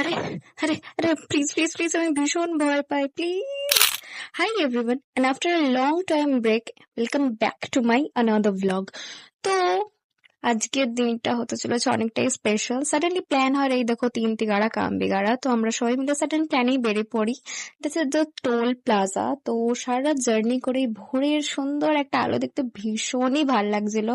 আরে আরে আরে প্লিজ প্লিজ প্লিজ আমি ভীষণ ভয় পাই please. Hi everyone and after a long time break welcome back to my another vlog. তো আজকের দিনটা হতে চলেছে অনেকটাই স্পেশাল। সাডেনলি প্ল্যান হয়, এই দেখো তিন তিগাড়া কাম বিগাড়া, তো আমরা সবাই মিলে সাডেন প্ল্যানেই বেরিয়ে পড়ি। This is the toll plaza. তো সারা জার্নি করে এই ভোরের সুন্দর একটা আলো দেখতে ভীষণই ভাল লাগছিল।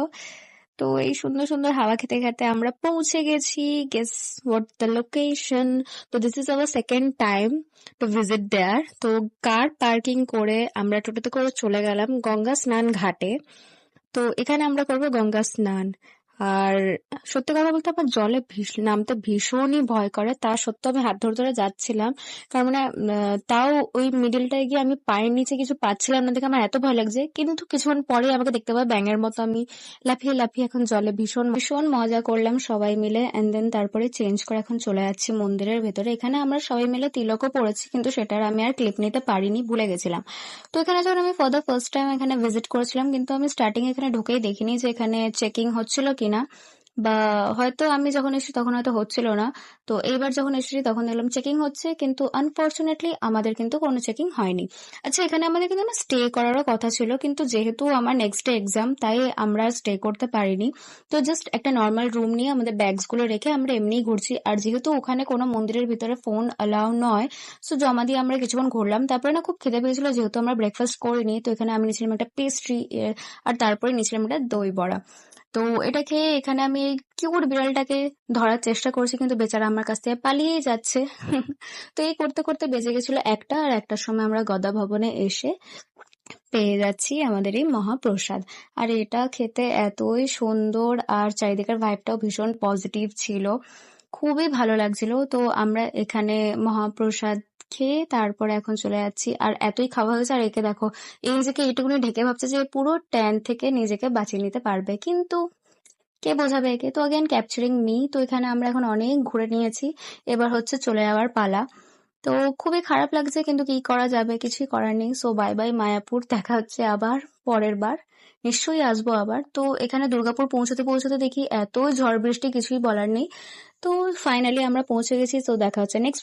তো এই সুন্দর সুন্দর হাওয়া খেতে খেতে আমরা পৌঁছে গেছি। Guess what the location. তো this is our second time to visit there. তো কার পার্কিং করে আমরা টোটোতে করে চলে গেলাম গঙ্গা স্নান ঘাটে। তো এখানে আমরা করবো গঙ্গা স্নান। আর সত্যি কথা বলতে আমার জলে নামতে ভীষণই ভয় করে, তা সত্ত্বেও আমি হাত ধরে ধরে যাচ্ছিলাম। কারণ মানে তাও ওই মিডিলটায় গিয়ে আমি পায়ের নিচে কিছু পাচ্ছিলাম না দেখে আমার এত ভয় লাগছে, কিন্তু কিছুক্ষণ পরে আমাকে দেখতে পাই ব্যাঙের মতো আমি লাফিয়ে লাফিয়ে এখন জলে ভীষণ ভীষণ মজা করলাম সবাই মিলে। এন্ড দেন তারপরে চেঞ্জ করে এখন চলে যাচ্ছি মন্দিরের ভেতরে। এখানে আমরা সবাই মিলে তিলকও পড়েছি, কিন্তু সেটার আমি আর ক্লিপ নিতে পারিনি, ভুলে গেছিলাম। তো এখানে যখন আমি ফর দ্য ফার্স্ট টাইম এখানে ভিজিট করেছিলাম, কিন্তু আমি স্টার্টিং এখানে ঢুকেই দেখিনি যে এখানে চেকিং হচ্ছিল কিনা, বা হয়তো আমি যখন এসেছি তখন হয়তো হচ্ছিল না। তো এইবার যখন এসেছি তখন দেখলাম চেকিং হচ্ছে, কিন্তু আনফর্চুনেটলি আমাদের কিন্তু কোনো চেকিং হয়নি। আচ্ছা, এখানে আমাদের কিন্তু না স্টে করারও কথা ছিল, কিন্তু যেহেতু আমার নেক্সট ডে এক্সাম, তাই আমরা স্টে করতে পারিনি। তো জাস্ট একটা নর্মাল রুম নিয়ে আমাদের ব্যাগস গুলো রেখে আমরা এমনিই ঘুরছি। আর যেহেতু ওখানে কোনো মন্দিরের ভিতরে ফোন অ্যালাউ নয়, সো জমা দিয়ে আমরা কিছুক্ষণ ঘুরলাম। তারপরে না খুব খিদে পেয়েছিল, যেহেতু আমরা ব্রেকফাস্ট করিনি। তো এখানে আমি নিয়েছিলাম একটা পেস্ট্রি, আর তারপরে নিয়েছিলাম একটা দই বড়া। তো এটা খেয়ে এখানে আমি এই কিউট বিড়ালটাকে ধরার চেষ্টা করছি, কিন্তু বেচারা আমার কাছ থেকে পালিয়েই যাচ্ছে। তো এই করতে করতে বেজে গেছিল একটা, আর একটার সময় আমরা গদা ভবনে এসে পেয়ে যাচ্ছি আমাদের এই মহাপ্রসাদ। আর এটা খেতে এতই সুন্দর, আর চারিদিকের ভাইবটাও ভীষণ পজিটিভ ছিল, খুবই ভালো লাগছিল। তো আমরা এখানে মহাপ্রসাদ খেয়ে তারপরে এখন চলে যাচ্ছি। আর এতই খাওয়া হয়েছে, আর একে দেখো এই নিজেকে এইটুকুনি ঢেকে ভাবছে যে পুরো ট্যান থেকে নিজেকে বাঁচিয়ে নিতে পারবে, কিন্তু কে বোঝাবে একে। তো अगेन ক্যাপচারিং মি। তো এখানে আমরা এখন অনেক ঘুরে নিয়েছি, এবার হচ্ছে চলে যাওয়ার পালা। তো খুবই খারাপ লাগছে, কিন্তু কি করা যাবে, কিছুই করার নেই। সো বাই বাই মায়াপুর, দেখা হচ্ছে আবার পরের বার, নিশ্চয়ই আসবো আবার। তো এখানে দুর্গাপুর পৌঁছতে পৌঁছতে দেখি এত ঝড় বৃষ্টি, কিছুই বলার নেই। তো ফাইনালি আমরা পৌঁছে গেছি। তো দেখা হচ্ছে নেক্সট